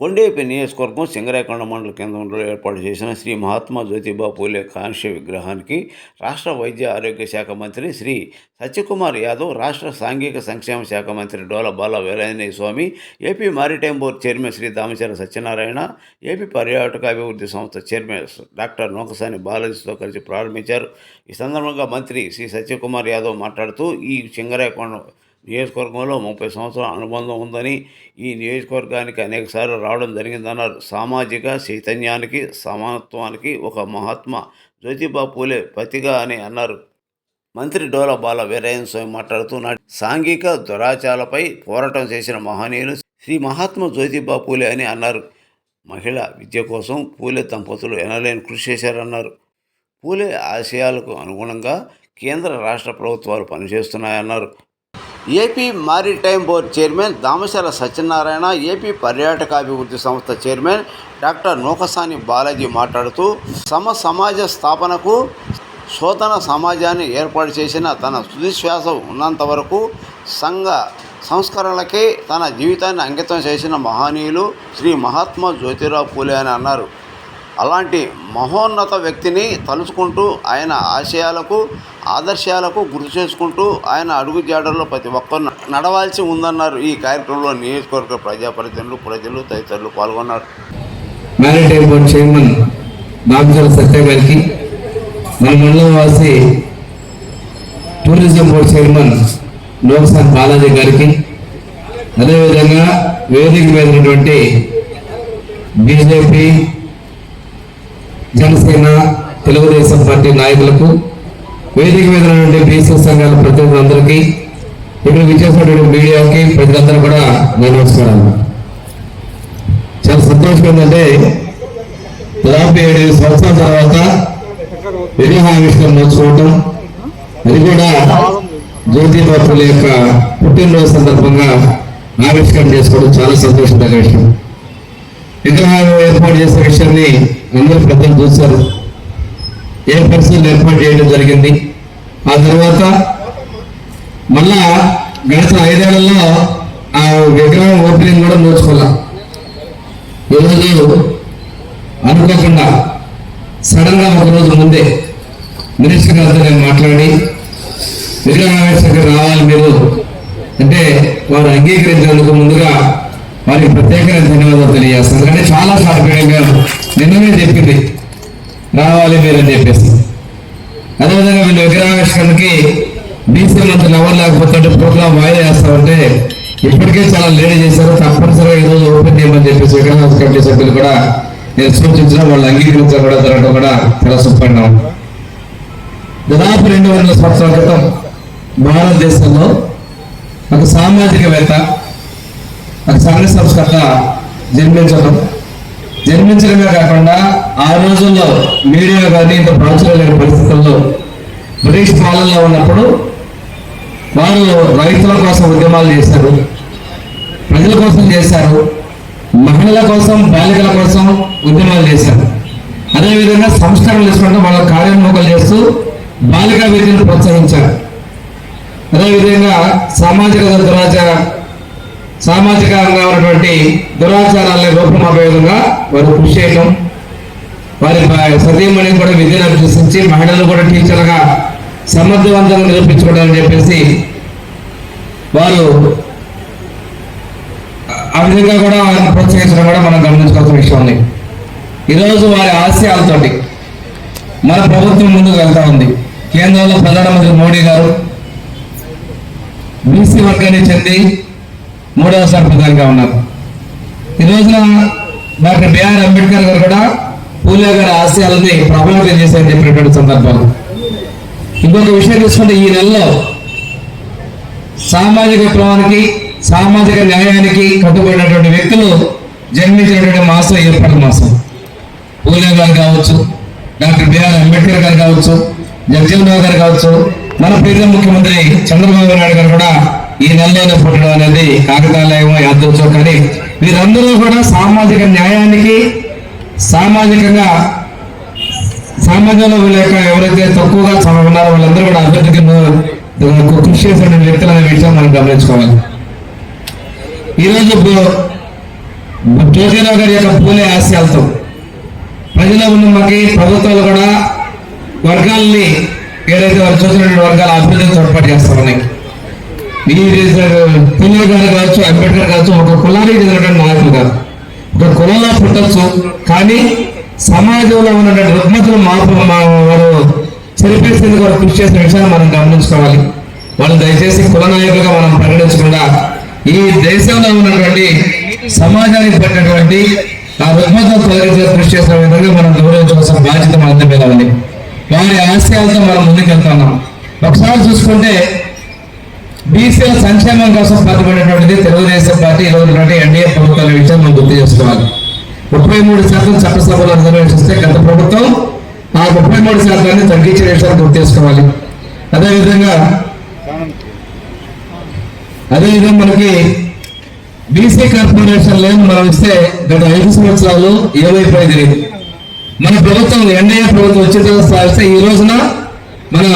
కొండేపి నియోజకవర్గం సింగరాయకొండ మండల కేంద్రంలో ఏర్పాటు చేసిన శ్రీ మహాత్మా జ్యోతిబా పూలే కాంస్య విగ్రహానికి రాష్ట్ర వైద్య ఆరోగ్య శాఖ మంత్రి శ్రీ సత్యకుమార్ యాదవ్, రాష్ట్ర సాంఘిక సంక్షేమ శాఖ మంత్రి Dola Bala Veeranjaneya Swamy, AP maritime board chairman Shri Damacharla Satyanarayana, AP పర్యాటక అభివృద్ధి సంస్థ చైర్మన్ డాక్టర్ నూకసాని బాలాజీతో కలిసి ప్రారంభించారు. ఈ సందర్భంగా మంత్రి శ్రీ సత్యకుమార్ యాదవ్ మాట్లాడుతూ, ఈ సింగరాయకొండ నియోజకవర్గంలో 30 సంవత్సరాల అనుబంధం ఉందని, ఈ నియోజకవర్గానికి అనేకసార్లు రావడం జరిగిందన్నారు. సామాజిక చైతన్యానికి, సమానత్వానికి ఒక మహాత్మా జ్యోతిబా పూలే ప్రతిగా అని అన్నారు. మంత్రి డోల బాల వీరాంజనేయ స్వామి మాట్లాడుతూ, సాంఘిక దురాచారాలపై పోరాటం చేసిన మహనీయులు శ్రీ మహాత్మా జ్యోతిబా పూలే అని అన్నారు. మహిళా విద్య కోసం పూలే దంపతులు ఎనలేని కృషి చేశారన్నారు. పూలే ఆశయాలకు అనుగుణంగా కేంద్ర రాష్ట్ర ప్రభుత్వాలు పనిచేస్తున్నాయన్నారు. AP maritime board chairman Damacharla Satyanarayana, AP పర్యాటక అభివృద్ధి సంస్థ చైర్మన్ డాక్టర్ నూకసాని బాలాజీ మాట్లాడుతూ, సమాజ స్థాపనకు శోధన సమాజాన్ని ఏర్పాటు చేసిన, తన తుదిశ్వాస ఉన్నంత వరకు సంఘ సంస్కరణలకే తన జీవితాన్ని అంకితం చేసిన మహనీయులు శ్రీ మహాత్మా జ్యోతిబా పూలే అని అన్నారు. అలాంటి మహోన్నత వ్యక్తిని తలుచుకుంటూ, ఆయన ఆశయాలకు, ఆదర్శాలకు గుర్తు చేసుకుంటూ, ఆయన అడుగుజాడల్లో ప్రతి ఒక్కరు నడవాల్సి ఉందన్నారు. ఈ కార్యక్రమంలో నియోజకవర్గ ప్రజాప్రతినిధులు, ప్రజలు తదితరులు పాల్గొన్నారు. మారిటైమ్ బోర్డు చైర్మన్ దామచర్ల సత్య గారికి, మన మండలం వాసి tourism board chairman Nookasani Balaji గారికి, అదేవిధంగా వేదిక మీద ఉన్నటువంటి బీజేపీ, జనసేన, తెలుగుదేశం పార్టీ నాయకులకు, వేదిక మీద ఉన్నటువంటి బీసీ సంఘాల ప్రతినిధులందరికీ, ఇక్కడ విచ్చేసినటువంటి మీడియాకి, ప్రజలందరూ కూడా నేను నమస్కారాలు. చాలా సంతోషం ఏంటంటే, దాదాపు 7 సంవత్సరాల తర్వాత విగ్రహావిష్కరణ నోచుకోవటం, అది కూడా జ్యోతిబా పూలే యొక్క పుట్టినరోజు సందర్భంగా ఆవిష్కరణ చేసుకోవడం చాలా సంతోషమైన విషయం. విగ్రహాలు ఏర్పాటు చేసే విషయాన్ని అందరూ పెద్దలు చూశారు. ఏ పరిస్థితులు ఏర్పాటు చేయడం జరిగింది. ఆ తర్వాత మళ్ళా గడిచిన 5 ఏళ్లలో ఆ విగ్రహం ఓపెనింగ్ కూడా నోచుకోవాలి. ఈరోజు అనుకోకుండా సడన్గా ఒకరోజు ముందే మినిస్టర్ గారితో నేను మాట్లాడి, విగ్రహావిష్కరణకు రావాలి మీరు అంటే, వారు అంగీకరించేందుకు ముందుగా వారికి ప్రత్యేకంగా ధన్యవాదాలు తెలియజేస్తాను. ఎందుకంటే చాలా సాటిగా నిన్ననే చెప్పింది రావాలి మీరని చెప్పేసి. అదేవిధంగా వీళ్ళు విగ్రహావిష్కరణకి బీసీ మంత్రులు ఎవరు లేకపోతే ప్రోగ్రాం వాయిదా చేస్తామంటే ఇప్పటికే చాలా లేట్ చేశారు. తప్పనిసరిగా ఈరోజు ఓపెన్ చేయమని చెప్పేసి విగ్రహావిష్కరణ కమిటీ సభ్యులు కూడా నేను సూచించిన, వాళ్ళు అంగీకరించడం కూడా జరగడం కూడా చాలా సుపరిణామం. దాదాపు 200 సంవత్సరాల క్రితం భారతదేశంలో ఒక సామాజికవేత్త, ఒక సంఘ సంస్కర్త జన్మించడమే కాకుండా, ఆ రోజుల్లో మీడియా కానీ ఇంత ప్రాచుర్యం లేని పరిస్థితుల్లో బ్రిటిష్ పాలనలో ఉన్నప్పుడు వారు రైతుల కోసం ఉద్యమాలు చేశారు, ప్రజల కోసం చేశారు, మహిళల కోసం, బాలికల కోసం ఉద్యమాలు చేశారు. అదేవిధంగా సంస్కరణలు తీసుకుంటూ వాళ్ళ కార్యోన్ముఖాలు చేస్తూ బాలికా విద్యను ప్రోత్సహించారు. అదేవిధంగా సామాజికంగా ఉన్నటువంటి దురాచారాలని రూపమాపే విధంగా వారు కృషి చేయడం, వారి సతీమణి కూడా విద్యను అభ్యసించి మహిళలు కూడా టీచర్లుగా సమర్థవంతంగా నిరూపించుకోవడం చెప్పేసి వారు ఆ విధంగా కూడా వారిని ప్రోత్సహించడం కూడా మనం గమనించుకోవాల్సిన విషయం ఉంది. ఈరోజు వారి ఆశయాలతోటి మన ప్రభుత్వం ముందుకు వెళ్తా ఉంది. కేంద్రంలో ప్రధానమంత్రి మోడీ గారు బీసీ వర్గానికి చెంది 3వసారి ప్రధానిగా ఉన్నారు. ఈ రోజున డాక్టర్ బిఆర్ అంబేద్కర్ గారు కూడా పూలే గారి ఆశయాలని ప్రభావితం చేశారని చెప్పినటువంటి సందర్భాలు. ఇంకొక విషయం తీసుకుంటే, ఈ నెలలో సామాజిక విప్లవానికి, సామాజిక న్యాయానికి కట్టుబడినటువంటి వ్యక్తులు జన్మించినటువంటి మాసం ఏప్రిల్ మాసం. పూలే గారు కావచ్చు, డాక్టర్ బిఆర్ అంబేద్కర్ గారు కావచ్చు, జగజీవన్ గారు కావచ్చు, మన ప్రీత ముఖ్యమంత్రి చంద్రబాబు నాయుడు గారు కూడా ఈ నెలలోనే పుట్టడం అనేది కాకతాళీయమో యాదృచ్చో, కానీ వీరందరూ కూడా సామాజిక న్యాయానికి, సమాజంలో వీళ్ళ యొక్క ఎవరైతే తక్కువగా ఉన్నారో వాళ్ళందరూ కూడా అభివృద్ధికి కృషి చేసిన వ్యక్తులు అనే విషయం మనం గమనించుకోవాలి. ఈరోజు జ్యోతిరావు గారి యొక్క పూలే ఆశయాలతో ప్రజల ఉన్నమ్మకి ప్రభుత్వాలు కూడా వర్గాల్ని ఏదైతే వారు చూసినటువంటి వర్గాల అభివృద్ధికి తోడ్పాటు చేస్తా ఉన్నాయి. ఈ పూలే గారు కావచ్చు, అంబేద్కర్ కావచ్చు, ఒక కులానికి చెందినటువంటి నాయకులు కాదు. ఒక కులంలో పుట్టచ్చు, కానీ సమాజంలో ఉన్నటువంటి రుగ్మతలు వారు సరిపేసేందుకు వారు కృషి చేసిన విషయాన్ని మనం గమనించుకోవాలి. వాళ్ళు దయచేసి కుల నాయకులుగా మనం ప్రకటించకుండా ఈ దేశంలో ఉన్నటువంటి సమాజానికి పట్టినటువంటి ఆ రుగ్మతలు తొలగించే కృషి చేసిన విధంగా మనం గౌరవించవలసిన బాధ్యత మన అందరి మీద ఉంది. వారి ఆశయాలతో మనం ముందుకు వెళ్తున్నాం. ఒకసారి చూసుకుంటే బీసీల సంక్షేమం కోసం పాటుపడినటువంటిది తెలుగుదేశం పార్టీ ఈరోజు ఎన్డీఏ ప్రభుత్వాల విషయం మనం గుర్తు చేసుకోవాలి. 33% చట్టసభలో నిర్వహిస్తే గత ప్రభుత్వం ఆ 33% తగ్గించే విషయాన్ని గుర్తు చేసుకోవాలి. అదేవిధంగా మనకి బీసీ కార్పొరేషన్ లేని మనం ఇస్తే గత 5 సంవత్సరాలు ఏమైపోయింది. మన ప్రభుత్వం ఎన్డీఏ ప్రభుత్వం వచ్చిన సాధిస్తే ఈ రోజున మన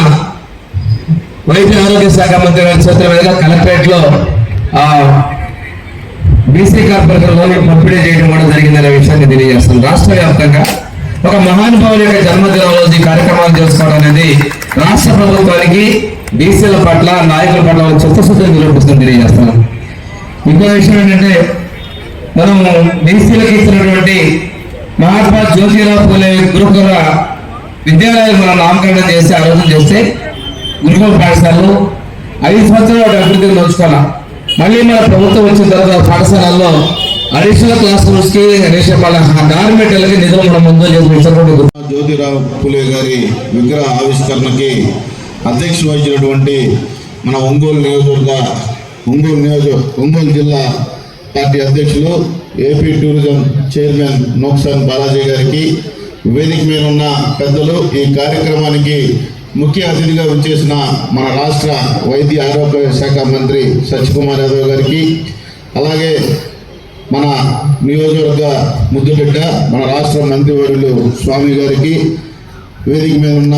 వైద్య ఆరోగ్య శాఖ మంత్రి గారి చేతుల మీదుగా కలెక్టరేట్ లో బీసీ కార్పొరేషన్ లోన్లు పంపిణీ చేయడం కూడా జరిగిందనే విషయాన్ని తెలియజేస్తాం. రాష్ట్ర వ్యాప్తంగా ఒక మహానుభావుల యొక్క జన్మదినం రోజు ఈ కార్యక్రమాలు చేసుకోవడం అనేది రాష్ట్ర ప్రభుత్వానికి బీసీల పట్ల నాయకుల పట్ల చిత్తశుద్ధిని నిరూపిస్తుంది తెలియజేస్తున్నాం. ఇంకో విషయం ఏంటంటే మనం బీసీలకు ఇచ్చినటువంటి మహాత్మా జ్యోతిరావు పూలే గురుకుల విద్యాలయాలు మనం నామకరణం చేసి ఆ రోజు చేస్తే గురుకుల పాఠశాలలు 5 సంవత్సరాలు అభివృద్ధిని నోచుకోవాలి. మళ్ళీ మన ప్రభుత్వం వచ్చిన తర్వాత పాఠశాలల్లో అడిషనల్ క్లాస్ రూమ్స్ కి డార్మెటర్లకి నిధులు మనం ముందు చేసి జ్యోతిరావు పూలే గారి విగ్రహ ఆవిష్కరణకి అధ్యక్షులు వహించినటువంటి మన ఒంగోలు జిల్లా పార్టీ అధ్యక్షులు ఏపీ టూరిజం చైర్మన్ నోక్సాన్ బాలాజీ గారికి, వేదిక మీద ఉన్న పెద్దలు, ఈ కార్యక్రమానికి ముఖ్య అతిథిగా వచ్చేసిన మన రాష్ట్ర వైద్య ఆరోగ్య శాఖ మంత్రి సత్యకుమార్ యాదవ్ గారికి, అలాగే మన నియోజకవర్గ ముద్దుబిడ్డ మన రాష్ట్ర మంత్రివర్యులు స్వామి గారికి, వేదిక మీద ఉన్న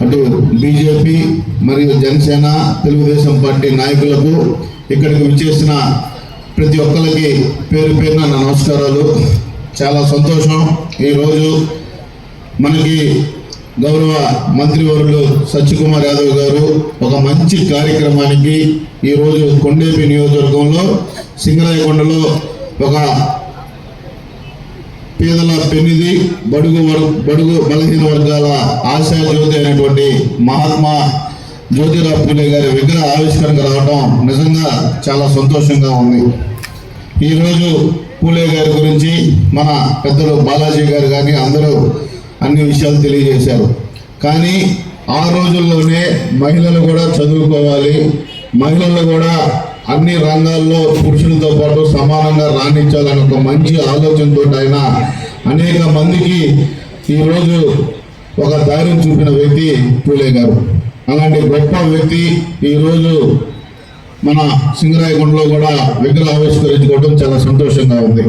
అటు బీజేపీ మరియు జనసేన తెలుగుదేశం పార్టీ నాయకులకు, ఇక్కడికి విచ్చేసిన ప్రతి ఒక్కరికి పేరు పేరున నా నమస్కారాలు. చాలా సంతోషం. ఈరోజు మనకి గౌరవ మంత్రివర్యులు సత్యకుమార్ యాదవ్ గారు ఒక మంచి కార్యక్రమానికి ఈరోజు కొండేపి నియోజకవర్గంలో సింగరాయకొండలో ఒక పేదల పెన్నిది బడుగు బలహీన వర్గాల ఆశా జ్యోతి అయినటువంటి మహాత్మా జ్యోతిరావు పూలే గారి విగ్రహ ఆవిష్కరణకు రావడం నిజంగా చాలా సంతోషంగా ఉంది. ఈరోజు పూలే గారి గురించి మన పెద్దలు బాలాజీ గారు కానీ అందరూ అన్ని విషయాలు తెలియజేశారు. కానీ ఆ రోజుల్లోనే మహిళలు కూడా చదువుకోవాలి, మహిళలు కూడా అన్ని రంగాల్లో పురుషులతో పాటు సమానంగా రాణించాలని ఒక మంచి ఆలోచనతో ఆయన అనేక మందికి ఈరోజు ఒక ధైర్యం చూపిన వ్యక్తి పూలే గారు. అలాంటి గొప్ప వ్యక్తి ఈరోజు మన సింగరాయకొండలో కూడా విగ్రహ ఆవిష్కరించుకోవడం చాలా సంతోషంగా ఉంది.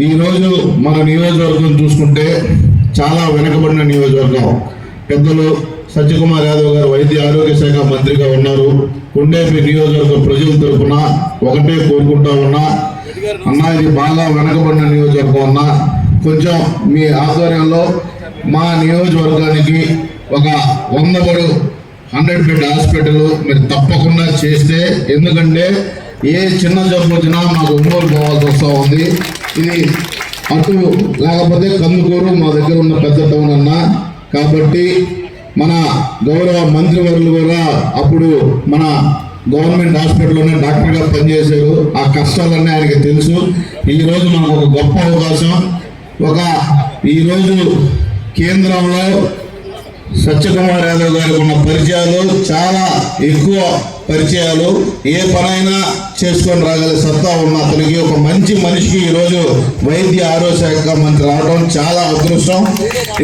ఈరోజు మన నియోజకవర్గం చూసుకుంటే చాలా వెనకబడిన నియోజకవర్గం. పెద్దలు సత్యకుమార్ యాదవ్ గారు వైద్య ఆరోగ్య శాఖ మంత్రిగా ఉన్నారు. కొండేపి నియోజకవర్గ ప్రజల తరఫున ఒకటే కోరుకుంటా ఉన్నా, అన్నా ఇది బాగా వెనకబడిన నియోజకవర్గం అన్నా, కొంచెం మీ ఆధ్వర్యంలో మా నియోజకవర్గానికి ఒక 100 బెడ్ హాస్పిటల్ మీరు తప్పకుండా చేస్తే, ఎందుకంటే ఏ చిన్న జబ్బు వచ్చినా మాకు ఒంగోలు పోవాల్సి వస్తూ ఉంది. ఇది అటు లేకపోతే కందుకూరు మా దగ్గర ఉన్న పెద్ద టౌన్ అన్నా. కాబట్టి మన గౌరవ మంత్రివర్యులు కూడా అప్పుడు మన గవర్నమెంట్ హాస్పిటల్లోనే డాక్టర్గా పనిచేశారు. ఆ కష్టాలన్నీ ఆయనకి తెలుసు. ఈరోజు మనకు ఒక గొప్ప అవకాశం. ఈరోజు కేంద్రంలో సత్యకుమార్ యాదవ్ గారికి ఉన్న పరిచయాలు చాలా ఎక్కువ పరిచయాలు. ఏ పనైనా చేసుకొని రాగల సత్తా ఉన్న అతనికి, ఒక మంచి మనిషికి ఈరోజు వైద్య ఆరోగ్య శాఖ మంత్రి రావడం చాలా అదృష్టం.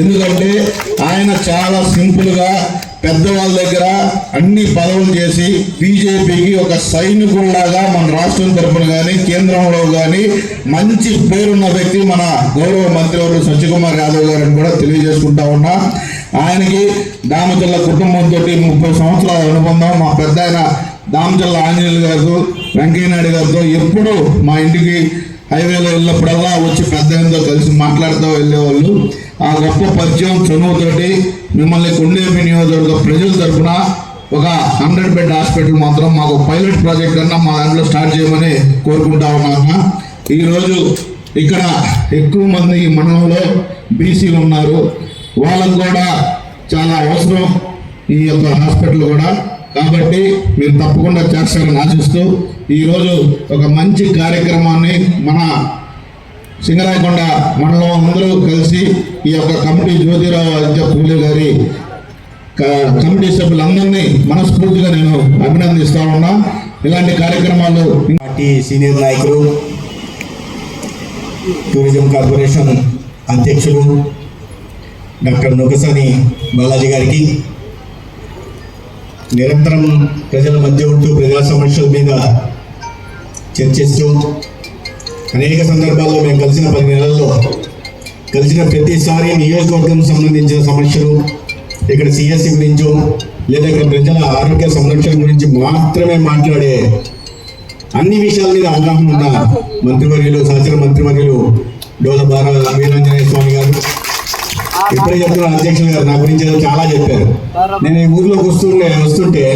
ఎందుకంటే ఆయన చాలా సింపుల్గా పెద్దవాళ్ళ దగ్గర అన్ని పదవులు చేసి బీజేపీకి ఒక సైనికుల్లాగా మన రాష్ట్రం తరఫున కానీ కేంద్రంలో కానీ మంచి పేరున్న వ్యక్తి మన గౌరవ మంత్రివర్యులు సత్యకుమార్ యాదవ్ గారిని కూడా తెలియజేసుకుంటా ఉన్నా. ఆయనకి దామచల్ల కుటుంబంతో 30 సంవత్సరాల అనుబంధం. మా పెద్ద ఆయన దామచల్ల ఆంజనేయులు గారు, వెంకయ్య నాయుడు గారితో ఎప్పుడు మా ఇంటికి హైవేలో వెళ్ళినప్పుడల్లా వచ్చి పెద్ద ఆయనతో కలిసి మాట్లాడుతూ వెళ్ళేవాళ్ళు. ఆ గొప్ప పరిచయం చనువుతోటి మిమ్మల్ని కొండేపి నియోజకవర్గ ప్రజల తరఫున ఒక 100 బెడ్ హాస్పిటల్ మాత్రం మాకు పైలట్ ప్రాజెక్ట్ అన్నా మా దాంట్లో స్టార్ట్ చేయమని కోరుకుంటా ఉన్నాము. ఈరోజు ఇక్కడ ఎక్కువ మంది ఈ మండలంలో బీసీలు ఉన్నారు, వాళ్ళకు కూడా చాలా అవసరం ఈ యొక్క హాస్పిటల్ కూడా. కాబట్టి మీరు తప్పకుండా చేస్తారని ఆశిస్తూ ఈరోజు ఒక మంచి కార్యక్రమాన్ని మన సింగరాయకొండ మండలం అందరూ కలిసి ఈ యొక్క కమిటీ జ్యోతిరావు ఆదిత్య పూలే గారి కమిటీ సభ్యులందరినీ మనస్ఫూర్తిగా నేను అభినందిస్తా ఉన్నా. ఇలాంటి కార్యక్రమాలు పార్టీ సీనియర్ నాయకులు, టూరిజం కార్పొరేషన్ అధ్యక్షులు డాక్టర్ నుకసాని బాలాజీ గారికి, నిరంతరం ప్రజల మధ్య ఉంటూ ప్రజా సమస్యల మీద చర్చిస్తూ అనేక సందర్భాల్లో మేము కలిసిన 10 నెలల్లో కలిసిన ప్రతిసారి నియోజకవర్గం సంబంధించిన సమస్యలు, ఇక్కడ సిఎస్సి గురించో లేదా ఇక్కడ ప్రజల ఆరోగ్య సంరక్షణ గురించి మాత్రమే మాట్లాడే అన్ని విషయాల మీద అవగాహన ఉన్న మంత్రివర్యులు, సహచర మంత్రివర్యులు డోల బాల వీరాంజనేయ స్వామి గారు, ఇప్పుడే చెప్తున్న అధ్యక్షులు గారు నా గురించి చాలా చెప్పారు. నేను ఈ ఊర్లోకి వస్తుంటే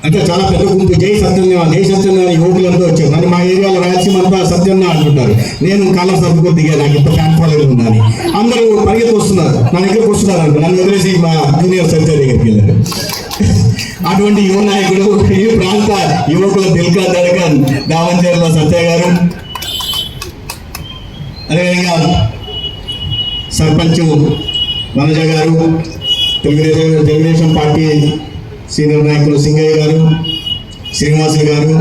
అంటే చాలా పెద్ద గుంపు జై సత్యనారాయణ యువకులంతా వచ్చారు. మరి మా ఏరియాలో రాయలసీమ అంతా సత్యనారాయణ అంటుంటారు. నేను కాలం సర్దుకొని దిగాను, నాకు ఇంత ఫ్యాన్ ఫాలోయింగ్ ఉందని. అందరూ పరిగెత్తి వస్తున్నారు, నా దగ్గరకు వస్తున్నారు అంట. నన్ను వదిలేసి మా జూనియర్ సత్య దగ్గరికి వెళ్ళారు. అటువంటి యువ నాయకుడు, ఈ ప్రాంత యువకుల దిల్కా ధడకన్ దావంచేరులో సత్య గారు, అదేవిధంగా సర్పంచ్ వనజ గారు, తెలుగుదేశం పార్టీ సీనియర్ నాయకులు సింగయ్య గారు, శ్రీనివాసులు గారు,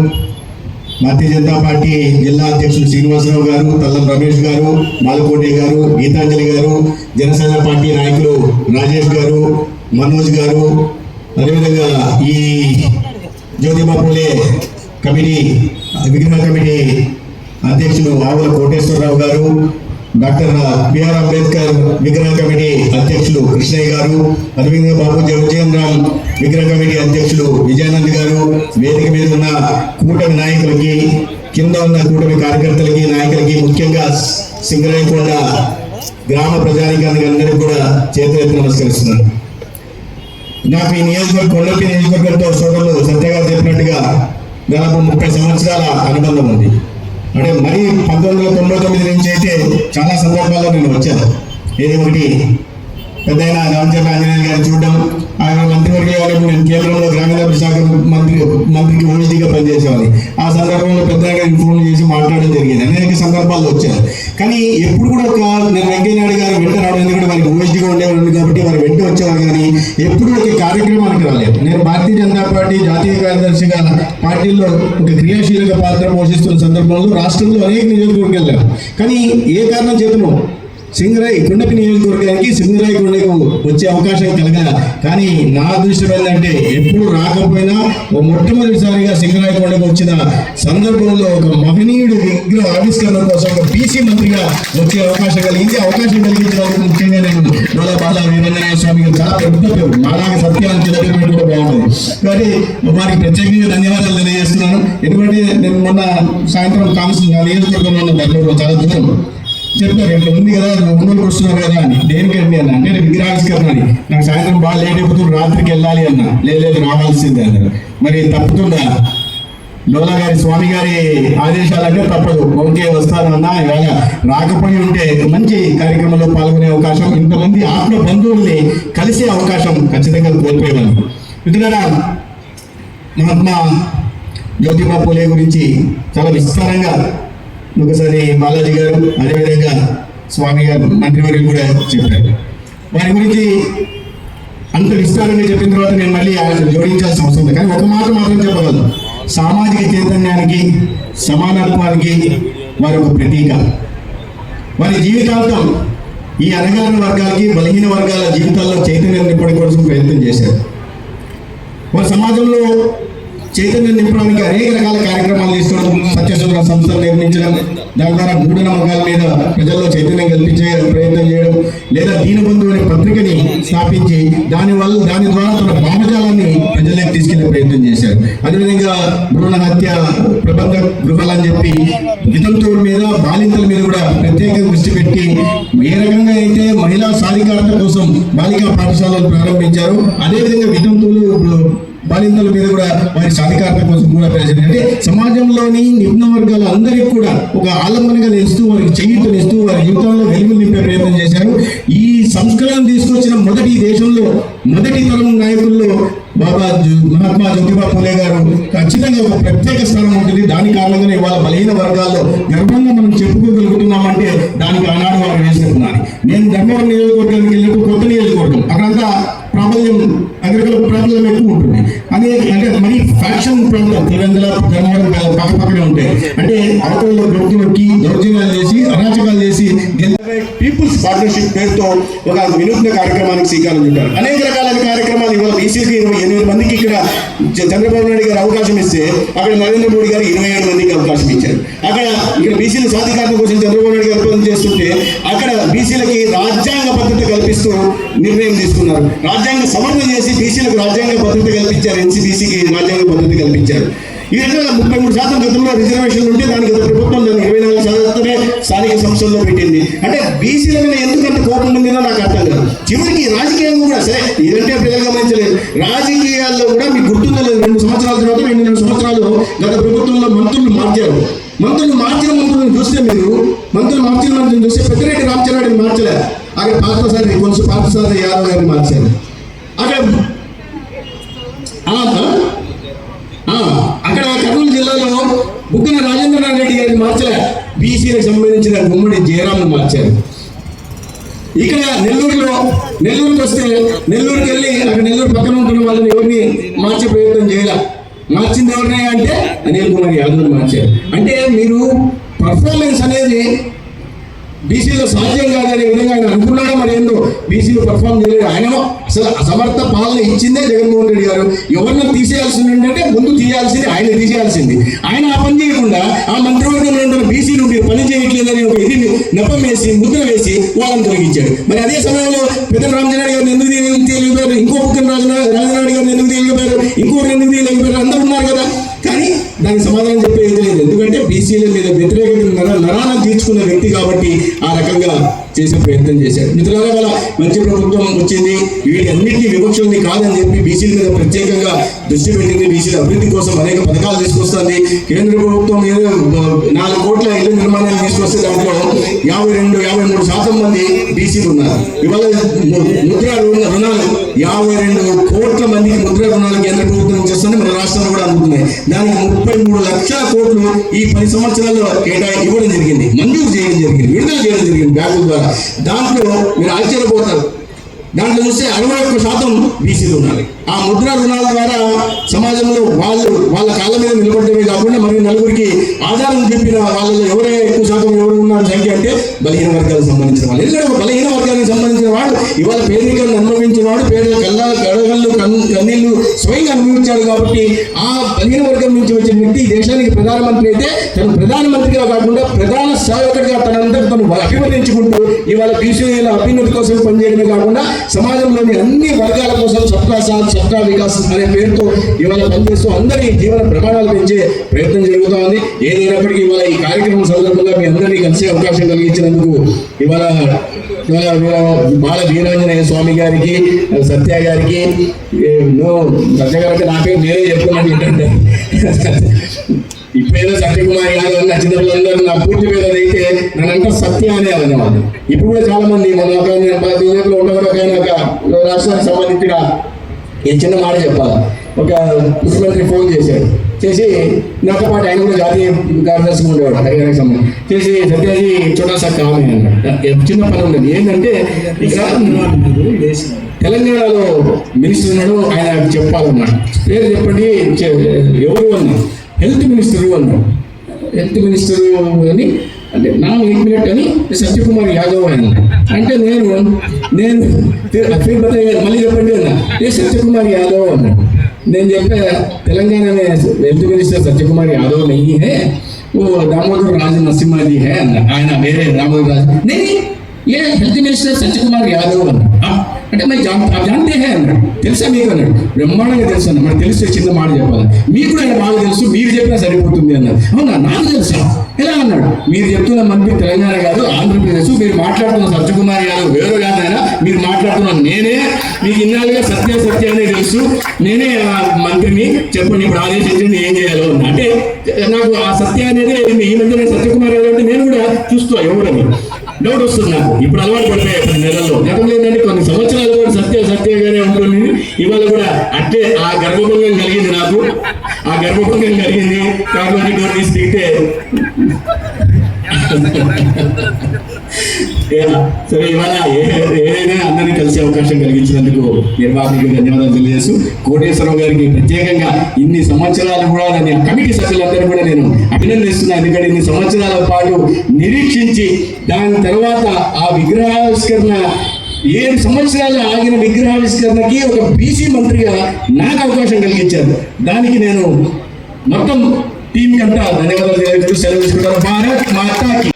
భారతీయ జనతా పార్టీ జిల్లా అధ్యక్షులు శ్రీనివాసరావు గారు, తల్లం రమేష్ గారు, మాలకోటి గారు, గీతాంజలి గారు, జనసేన పార్టీ నాయకులు రాజేష్ గారు, మనోజ్ గారు, అదేవిధంగా ఈ జ్యోతిబా పూలే కమిటీ విగ్రహ కమిటీ అధ్యక్షులు ఆవుల కోటేశ్వరరావు గారు, డాక్టర్ బిఆర్ అంబేద్కర్ విగ్రహ కమిటీ అధ్యక్షులు కృష్ణయ్య గారు, అదేవిధంగా బాబు జగజీవన్ రామ్ విగ్రహ కమిటీ అధ్యక్షులు విజయానంద్ గారు, వేదిక మీద ఉన్న కూటమి నాయకులకి, కింద ఉన్న కూటమి కార్యకర్తలకి, నాయకులకి, ముఖ్యంగా సింగరాయకొండ గ్రామ ప్రజానికానికి అందరికీ కూడా చేతులెత్తి నమస్కరిస్తున్నాను. నాకు ఈ నియోజకవర్గం కొండపి నియోజకవర్గంతో సోదరులు సత్య గారు చెప్పినట్టుగా దాదాపు 30 సంవత్సరాల అనుబంధం ఉంది. అంటే మరి 1999 నుంచి అయితే చాలా సందర్భాల్లో నేను వచ్చాను. ఏది ఒకటి పెద్ద అయిన రామచంద్ర ఆంజనేయ గారిని చూడడం, ఆయన మంత్రివర్గ నేను కేంద్రంలో గ్రామీణాభివృద్ధి శాఖ మంత్రికి ఓడిగా పనిచేసేవాడిని. ఆ సందర్భంలో పెద్ద గారికి ఫోన్ చేసి మాట్లాడడం జరిగింది. అనేక సందర్భాల్లో వచ్చారు. కానీ ఎప్పుడు కూడా నేను వెంకయ్యనాయుడు గారు వెంట రావడం, ఎందుకంటే వారికి ఓడిగా ఉండేవాళ్ళు కాబట్టి వారు వెంట వచ్చేవారు. కానీ ఎప్పుడు ఒక కార్యక్రమానికి రాలేదు. నేను భారతీయ జనతా పార్టీ జాతీయ కార్యదర్శిగా పార్టీలో ఒక క్రియాశీలక పాత్ర పోషిస్తున్న సందర్భంలో రాష్ట్రంలో అనేక నియోజకవర్గాలు వెళ్ళాను. కానీ ఏ కారణం చేతను కొండపి నియోజకవర్గానికి సింగరాయకొండకు వచ్చే అవకాశం కలగల. కానీ నా అదృష్టం ఏంటంటే ఎప్పుడు రాకపోయినా మొట్టమొదటిసారిగా సింగరాయకొండకు వచ్చిన సందర్భంలో ఒక మహనీయుడి విగ్రహ ఆవిష్కరణ కోసం ఒక బీసీ మంత్రిగా వచ్చే అవకాశం కలిగింది. అవకాశం కలిగించడానికి ముఖ్యంగా నేను డోల బాల వీరాంజనేయ స్వామి గారు చాలా పెద్ద పేరు, మాలాగా సత్యాన్ని తెలియడం కూడా బాగుంటుంది. కాబట్టి వారికి ప్రత్యేకంగా ధన్యవాదాలు తెలియజేస్తున్నాను. ఎందుకంటే నేను మొన్న సాయంత్రం నా నియోజకవర్గంలో ఉన్న దగ్గర చాలా దూరం చెప్పారు, ఇట్లా ఉంది కదా, ఒంగోలుకి వస్తున్నారు కదా అని. దేనికండి అన్న అంటే విగ్రహావిష్కరణ అని. నాకు సాయంత్రం బాగా లేట్ అయిపోతుంది, రాత్రికి వెళ్ళాలి అన్న. లేదు రావాల్సిందే అన్నారు. మరి తప్పుతుందా? డోలా గారి స్వామి గారి ఆదేశాలంటే తప్పదు. ఓకే వస్తానన్నా. ఇవాళ రాకపోయి ఉంటే మంచి కార్యక్రమంలో పాల్గొనే అవకాశం, ఇంతమంది ఆత్మ బంధువుల్ని కలిసే అవకాశం ఖచ్చితంగా కోల్పోయేవాళ్ళు. మిత్రులారా, మహాత్మా జ్యోతిబా పూలే గురించి చాలా విస్తారంగా ఒకసారి బాలాజీ గారు, అదేవిధంగా స్వామి గారు మంత్రివర్యులు కూడా చెప్పారు. వారి గురించి అంత విస్తారంగా చెప్పిన తర్వాత నేను మళ్ళీ జోడించాల్సిన అవసరం ఉంది. కానీ ఒక మాట మాత్రం చెప్పగలను, సామాజిక చైతన్యానికి, సమానత్వానికి వారి ఒక ప్రతీక. వారి జీవితాంతం ఈ అణగారిన వర్గాలకి, బలహీన వర్గాల జీవితాల్లో చైతన్యం నింపడం కోసం ప్రయత్నం చేశారు. వారి సమాజంలో చైతన్యం నింపడానికి అనేక రకాల కార్యక్రమాలు తీసుకోవడం, సత్యశోధన సంస్థలు నిర్మించడం, దాని ద్వారా మూఢనమ్మకాల మీద ప్రజల్లో చైతన్యం కల్పించే ప్రయత్నం చేయడం, లేదా దీనబంధు అనే పత్రికని స్థాపించి దాని ద్వారా తన భావజాలాన్ని ప్రజల్లోకి తీసుకెళ్లే ప్రయత్నం చేశారు. అదేవిధంగా భ్రూణ హత్య ప్రబంధ గృహాలు అని చెప్పి వితంతువుల మీద, బాలింతల మీద కూడా ప్రత్యేక దృష్టి పెట్టి ఏ రకంగా అయితే మహిళా సాధికారత కోసం బాలికా పాఠశాలలు ప్రారంభించారు, అదేవిధంగా వితంతువులు బాలింతల మీద కూడా వారి సాధికారత కోసం కూడా ప్రయత్నం. అంటే సమాజంలోని నిమ్న వర్గాల అందరికీ కూడా ఒక ఆలంబనగా నిలుస్తూ, వారికి చేయూతనిస్తూ, వారి జీవితంలో వెలుగులు నింపే ప్రయత్నం చేశారు. ఈ సంస్కరణ తీసుకొచ్చిన మొదటి దేశంలో మొదటి తరం నాయకుల్లో మహాత్మా జ్యోతిబా పూలే గారు ఖచ్చితంగా ఒక ప్రత్యేక స్థానం ఉంటుంది. దాని కారణంగానే ఇవాళ బలహీన వర్గాల్లో గర్వంగా మనం చెప్పుకోగలుగుతున్నామంటే దానికి ఆనాడు వారు వేసుకుంటున్నారు. నేను ధర్మవరం నియోజకవర్గానికి వెళ్ళినప్పుడు కొత్త నియోజకవర్గం, అక్కడంతా ప్రాబల్యం, అగ్రికల్చర్ ప్రాబల్యం ఎక్కువ ఉంటుంది. అంటే మరి ఫ్యాక్షన్ ప్రాంతం పులివెందుల, ధర్మవరం పక్కపక్కనే ఉంటాయి. అంటే అవతలలో గొంతులకి దౌర్జన్యాలు చేసి, అరాచకాలు చేసి పీపుల్స్ పార్ట్నర్షిప్ పేరుతో ఒక వినూత్న కార్యక్రమానికి శ్రీకారం చుట్టారు. అనేక రకాలైన కార్యక్రమాలు ఇవాళ బీసీకి 28 మందికి ఇక్కడ చంద్రబాబు నాయుడు గారు అవకాశం ఇస్తే అక్కడ నరేంద్ర మోడీ గారు 27 మందికి అవకాశం ఇచ్చారు. ఇక్కడ బీసీల సాధికారత కోసం చంద్రబాబు నాయుడు గారు పనిచేస్తుంటే అక్కడ బీసీలకి రాజ్యాంగ భద్రత కల్పిస్తూ నిర్ణయం తీసుకున్నారు. రాజ్యాంగ సవరణ చేసి బీసీలకు రాజ్యాంగ భద్రత కల్పించారు, ఎన్సీబీసీకి రాజ్యాంగ భద్రత కల్పించారు. ఈ విధంగా 33% గతంలో రిజర్వేషన్లు ఉంటే దానికి గత ప్రభుత్వం దాన్ని 24% స్థానిక సంస్థల్లో పెట్టింది. అంటే బీసీల మీద ఎందుకంత కోపం ఉందినో నాకు అర్థం కాదు. చివరికి రాజకీయంగా కూడా సరే, ఇదంటే ప్రజలు గమనించలేదు, రాజకీయాల్లో కూడా మీకు గుర్తుండలేదు. 2 సంవత్సరాల తర్వాత 2 సంవత్సరాలు గత ప్రభుత్వంలో మంత్రులు మార్చారు. మంత్రులను చూస్తే మీరు మంత్రులను చూస్తే పెద్దిరెడ్డి రామచంద్రారెడ్డిని మార్చలేదు. అక్కడ పార్థసారథి యాదవ్ గారిని మార్చారు. అక్కడ కర్నూలు జిల్లాలో బుగ్గన రాజేంద్రనాథ్ రెడ్డి గారిని మార్చలే, బీసీలకు సంబంధించిన గుమ్మడి జయరాంను మార్చారు. ఇక్కడ నెల్లూరుకి వస్తే నెల్లూరుకి వెళ్ళి అక్కడ నెల్లూరు పక్కన ఉంటున్న వాళ్ళని ఎవరిని మార్చే ప్రయత్నం చేయాల. మార్చింది ఎవరినాయి అంటే అనిల్ కుమార్ యాదవ్ని మార్చారు. అంటే మీరు పర్ఫార్మెన్స్ అనేది బీసీలో సాధ్యం కాదనే విధంగా ఆయన అనుకున్నాడో మరి ఏందో బీసీలో పర్ఫార్మ్ చేయలేదు. ఆయన అసలు అసమర్థ పాలన ఇచ్చిందే జగన్మోహన్ రెడ్డి గారు. ఎవరిని తీసేయాల్సింది ఏంటంటే ముందు తీయాల్సింది ఆయన, తీసేయాల్సింది ఆయన. ఆ పని చేయకుండా ఆ మంత్రివర్గంలో ఉన్న బీసీలు మీరు పని చేయట్లేదని ఒక ఇది నెపం వేసి ముద్ర వేసి వాళ్ళని తొలగించాడు. మరి అదే సమయంలో పెద్ద రామచంద్ర గారిని ఎందుకు తెలియపోయారు, ఇంకో బుక్కన రాజనాయుడు గారిని ఎందుకు తెలియపోయారు, ఇంకోటి ఎందుకు తెలియపోయారు, అందరూ ఉన్నారు కదా. కానీ దానికి సమాధానం చెప్పేది లేదు. ఎందుకంటే బీసీల మీద వ్యతిరేకత నరాన తీర్చుకున్న వ్యక్తి కాబట్టి ఆ రకంగా చేసే ప్రయత్నం చేశారు. మిత్రులారా, వల్ల మంచి ప్రభుత్వం వచ్చింది. వీటి అన్నింటినీ వివక్షల్ని కాదని చెప్పి బీసీల మీద ప్రత్యేకంగా దృష్టి పెట్టింది. బీసీల అభివృద్ధి కోసం అనేక పథకాలు తీసుకొస్తుంది. కేంద్ర ప్రభుత్వం 4 కోట్ల ఇళ్ల నిర్మాణాలు తీసుకొస్తే దాంట్లో 52-53% మంది బీసీలు ఉన్నారు. ఇవాళ ముద్ర రుణాలు 52 కోట్ల మందికి ముద్ర రుణాలు కేంద్ర ప్రభుత్వం చేస్తుంది, మన రాష్ట్రంలో కూడా అందుతున్నాయి. దానికి 33 లక్షల కోట్లు ఈ 10 సంవత్సరాల్లో ఇవ్వడం జరిగింది, మంజూరు చేయడం జరిగింది, విడుదల చేయడం జరిగింది బ్యాంకుల ద్వారా. దాంట్లో మీరు ఆశ్చర్యపోతారు, దాంట్లో చూస్తే 61% బీసీలు ఉన్నారు. ఆ ముద్ర రుణాల ద్వారా సమాజంలో వాళ్ళ కాళ్ళ మీద నిలబడమే కాకుండా మరి నలుగురికి ఆధారం చెప్పిన వాళ్ళలో ఎవరైనా ఎక్కువ శాతం ఎవరు ఉన్నారు సంఖ్య అంటే బలహీన వర్గాలకు సంబంధించిన వాళ్ళు. ఎందుకంటే బలహీన వర్గానికి సంబంధించిన వాడు ఇవాళ పేదరికాన్ని అనుభవించిన వాడు, పేదల కళ్ళగళ్ళు కన్నీళ్లు స్వయంగా అనుభవించాడు. కాబట్టి ఆ బలహీన వర్గం నుంచి వచ్చిన వ్యక్తి ఈ దేశానికి ప్రధానమంత్రి అయితే తను ప్రధానమంత్రిగా కాకుండా ప్రధాన సేవకుడిగా తను అభివర్ణించుకుంటూ ఇవాళ బీసీల అభ్యున్నతి కోసం పనిచేయడమే కాకుండా సమాజంలోని అన్ని వర్గాల కోసం సబ్కా సాథ్ సబ్కా వికాస్ అనే పేరుతో ఇవాళ పనిచేస్తూ అందరి జీవన ప్రమాణాలు పెంచే ప్రయత్నం జరుగుతూ ఉంది. ఏదైనప్పటికీ ఇవాళ ఈ కార్యక్రమం సందర్భంగా మీ అందరినీ కలిసే అవకాశం కలిగించినందుకు ఇవాళ బాల వీరాంజనేయ స్వామి గారికి, సత్య గారికి, సత్య గారికి నా పేరు నేనే చెప్తున్నాను ఏంటంటే ఇప్పుడేదో సత్యకుమార్ యాదవ్ అన్న చిన్నపిల్లలందరూ నా పూర్తి పేరు అయితే నన్నంతా సత్య అనే అనేవాళ్ళు. ఇప్పుడు కూడా చాలా మంది మన బీజేపీలో ఉండవరకైనా ఒక రాష్ట్రానికి సంబంధించిన ఈ చిన్న మాట చెప్పాలి. ఒక ముఖ్యమంత్రి ఫోన్ చేసి నాతో పాటు ఆయన కూడా జాతీయ కార్యదర్శిగా ఉండేవాడు హర్యానాకి సంబంధించి. చేసి సత్యాజీ చోటా సా కామే అన్నాడు. చిన్న పని ఉండదు ఏంటంటే ఇక్కడ తెలంగాణలో మినిస్టర్ ఉన్నాడు, ఆయన చెప్పాలన్నాడు. పేరు చెప్పండి, ఎవరు అన్నాడు. హెల్త్ మినిస్టరు అన్నాడు. హెల్త్ మినిస్టరు అని అంటే నా 1 మినిట్ అని సత్యకుమార్ యాదవ్ అని అంటే నేను మళ్ళీ చెప్పండి అన్నా. సత్యకుమార్ యాదవ్ అన్నాడు. నేను చెప్పే తెలంగాణ में हेल्थ मिनिस्टर सत्य कुमार यादव नहीं है, वो दामोदर राज नरसिम्हा जी है అన్న. ఆయన వేరే दामोदर राज नहीं, ये हेल्थ मिनिस्टर सत्य कुमार यादव అన్న. అంటే మరి జాంతే హే అన్నాడు. తెలుసా మీకు అన్నాడు. బ్రహ్మాండంగా తెలుసు అన్న. మనకు తెలిస్తే చిన్న మాట చెప్పాలి. మీకు కూడా ఆయన బాగా తెలుసు, మీరు చెప్పినా సరిపోతుంది అన్నారు. అవునా, నాకు తెలుసా? ఎలా అన్నాడు. మీరు చెప్తున్న మంత్రి తెలంగాణ కాదు, ఆంధ్రప్రదేశ్. మీరు మాట్లాడుతున్న సత్యకుమార్ యాదవ్ వేరు కాదు ఆయన. మీరు మాట్లాడుతున్న నేనే. మీకు ఇన్నాళ్ళుగా సత్యాన్ని తెలుసు, నేనే మంత్రిని. చెప్పండి ఇప్పుడు ఆదేశించండి ఏం చేయాలో అన్న. అంటే నాకు ఆ సత్య అనేది ఈ మధ్య నేను సత్యకుమార్ యాదవ్ అంటే నేను కూడా చూస్తూ ఎవరని డౌట్ వస్తుంది నాకు. ఇప్పుడు అలవాటు పడిపోయాయి 10 నెలల్లో. గతంలో ఏంటంటే కొన్ని సంవత్సరాలు కూడా సత్యంగానే ఉంటుంది. ఇవాళ కూడా అట్టే ఆ గర్భభంగం కలిగింది నాకు. ఆ గర్భభంగం కలిగింది కాబట్టి నోటీస్ తింటే సరే ఇవాళ ఏదైనా అందరినీ కలిసే అవకాశం కలిగించినందుకు నిర్వాహకులకు ధన్యవాదాలు తెలియజేస్తూ కోటేశ్వరరావు గారికి ప్రత్యేకంగా ఇన్ని సంవత్సరాలు కూడా నేను కమిటీ సభ్యులందరూ కూడా నేను అభినందిస్తున్నాను. ఎందుకంటే ఇన్ని సంవత్సరాల పాటు నిరీక్షించి దాని తర్వాత ఆ విగ్రహావిష్కరణ 7 సంవత్సరాలు ఆగిన విగ్రహావిష్కరణకి ఒక బీసీ మంత్రిగా నాకు అవకాశం కలిగించారు. దానికి నేను మొత్తం టీం అంతా ధన్యవాదాలు తెలియజేస్తూ సెలవు తీసుకుంటాను. భారత్ మాతాకి